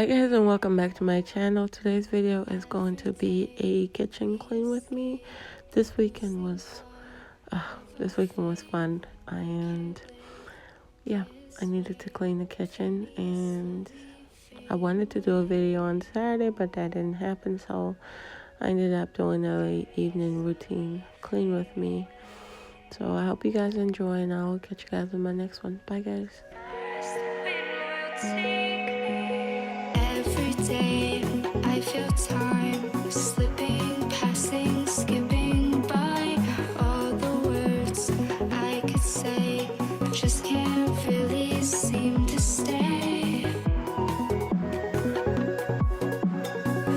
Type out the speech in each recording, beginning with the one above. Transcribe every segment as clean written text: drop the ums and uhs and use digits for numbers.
Hi guys, and welcome back to my channel. Today's video is going to be a kitchen clean with me. This weekend was fun, and yeah, I needed to clean the kitchen, and I wanted to do a video on Saturday, but that didn't happen, so I ended up doing a evening routine clean with me. So I hope you guys enjoy, and I'll catch you guys in my next one. Bye guys. Every day I feel time slipping, passing, skipping by. All the words I could say just can't really seem to stay.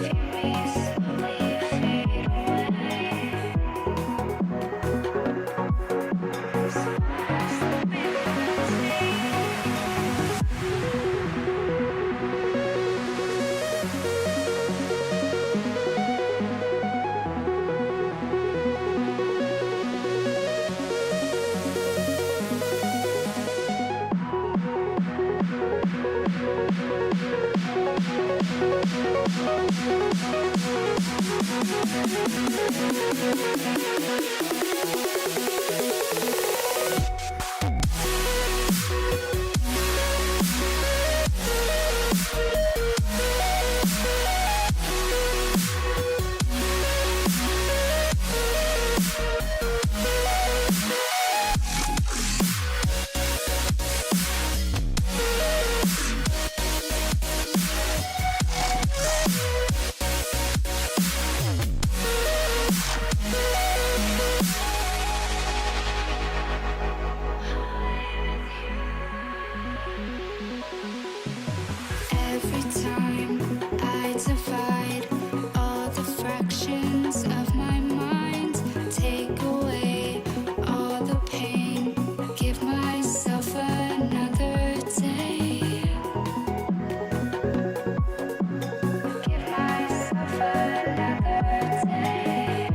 Feel me slowly fade away. Every time I divide all the fractions of my mind, take away all the pain, give myself another day. Give myself another day.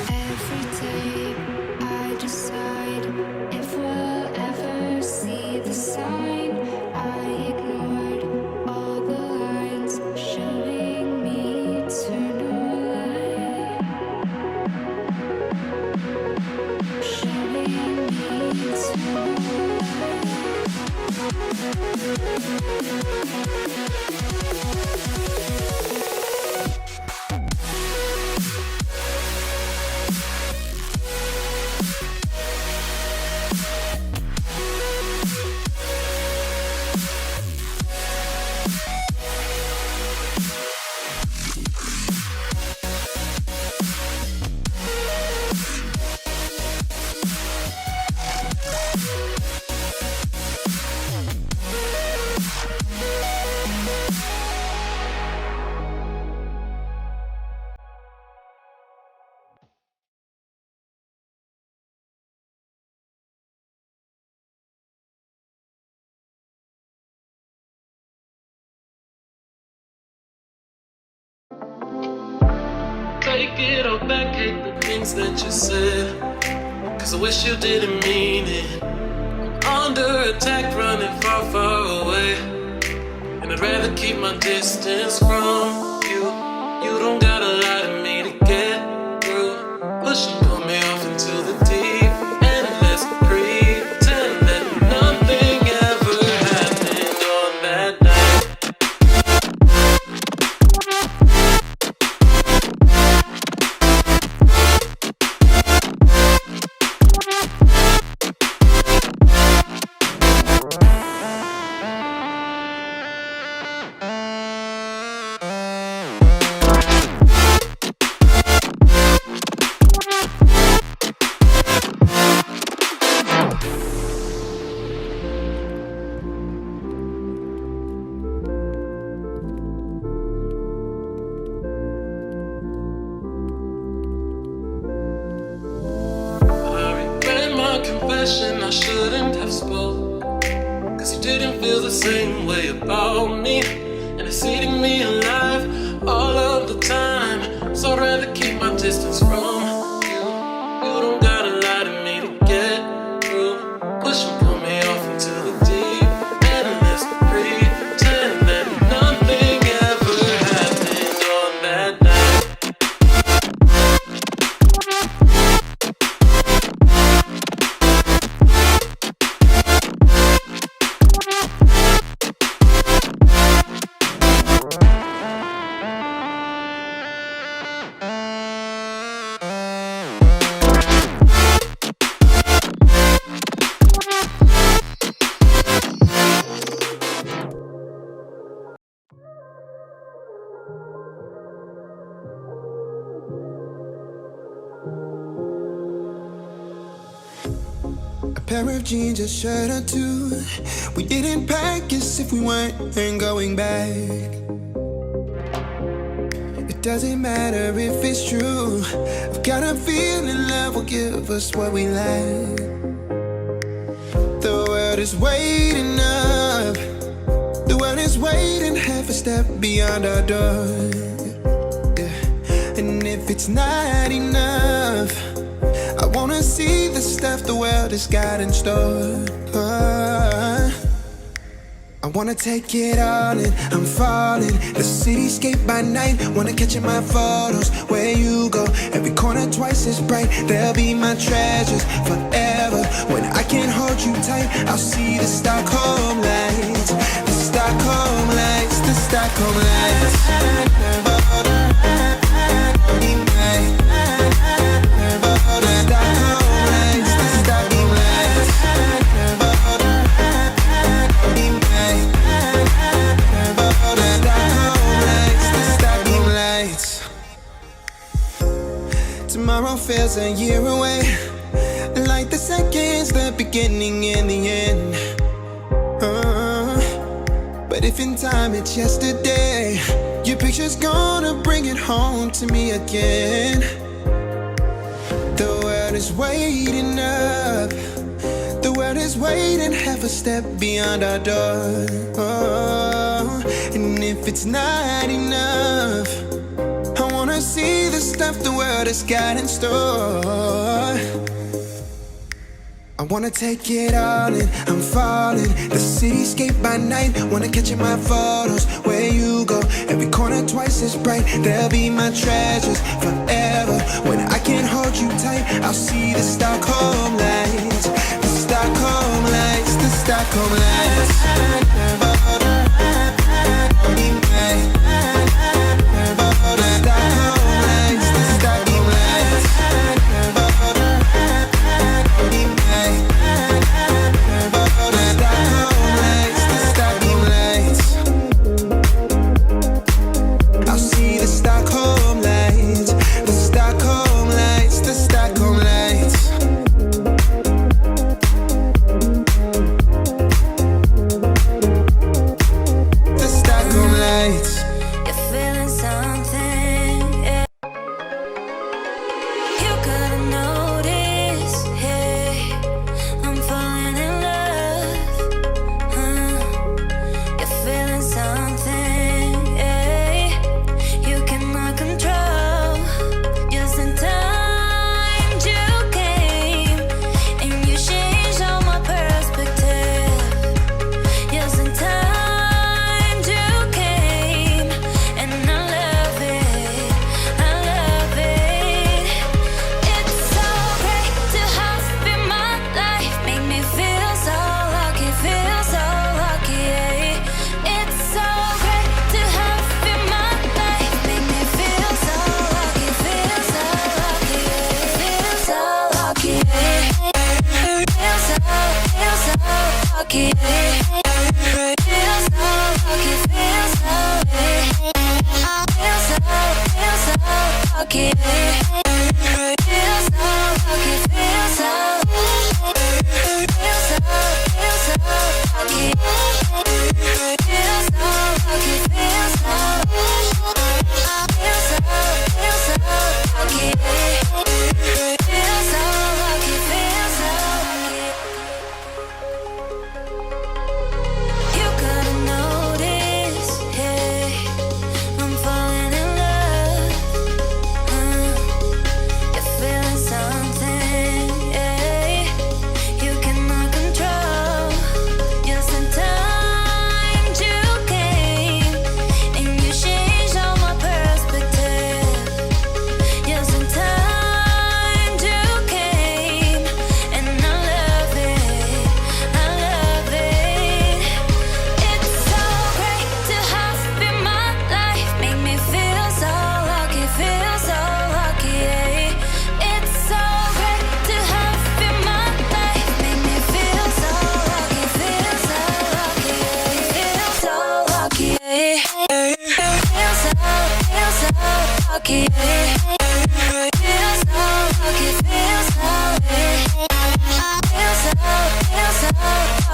Every day I decide if we'll ever see the sign. I ignored all the lines showing me eternal light. Showing me eternal Take it all back, hate the things that you said, cause I wish you didn't mean it. I'm under attack, running far, far away, and I'd rather keep my distance from you. You don't gotta lie to me to get through. Push and pull me off into the deep end. Let's pretend that nothing ever happened on that night. I shouldn't have spoke, cause you didn't feel the same way about me, and it's eating me alive all of the time. So I'd rather keep my distance from you. You don't gotta lie to me to get through. pair of jeans, a shirt or two. We didn't pack as if we weren't going back. It doesn't matter if it's true. I've got a feeling love will give us what we lack. The world is waiting up. The world is waiting half a step beyond our door. Yeah. And if it's not enough, I wanna see the stuff the world has got in store. I wanna take it all in, I'm falling. The cityscape by night, wanna catch in my photos. Where you go, every corner twice as bright. They'll be my treasures forever. When I can't hold you tight, I'll see the Stockholm lights. The Stockholm lights, the Stockholm lights. Tomorrow feels a year away, like the seconds, the beginning and the end. But if in time it's yesterday, your picture's gonna bring it home to me again. The world is waiting up. The world is waiting half a step beyond our door. And if it's not enough, I wanna see the stuff the world has got in store. I wanna take it all in, I'm falling. The cityscape by night, wanna catch in my photos. Where you go, every corner twice as bright. They'll be my treasures forever. When I can't hold you tight, I'll see the Stockholm lights. The Stockholm lights, the Stockholm lights.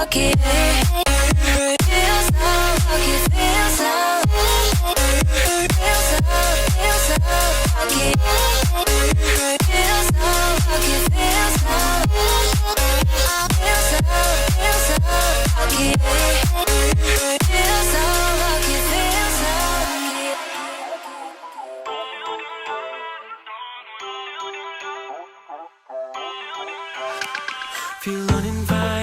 lucky. Feel so lucky, feel so lucky. Feel so lucky, feel so lucky. Feel so lucky, feel so lucky. Feel uninvited.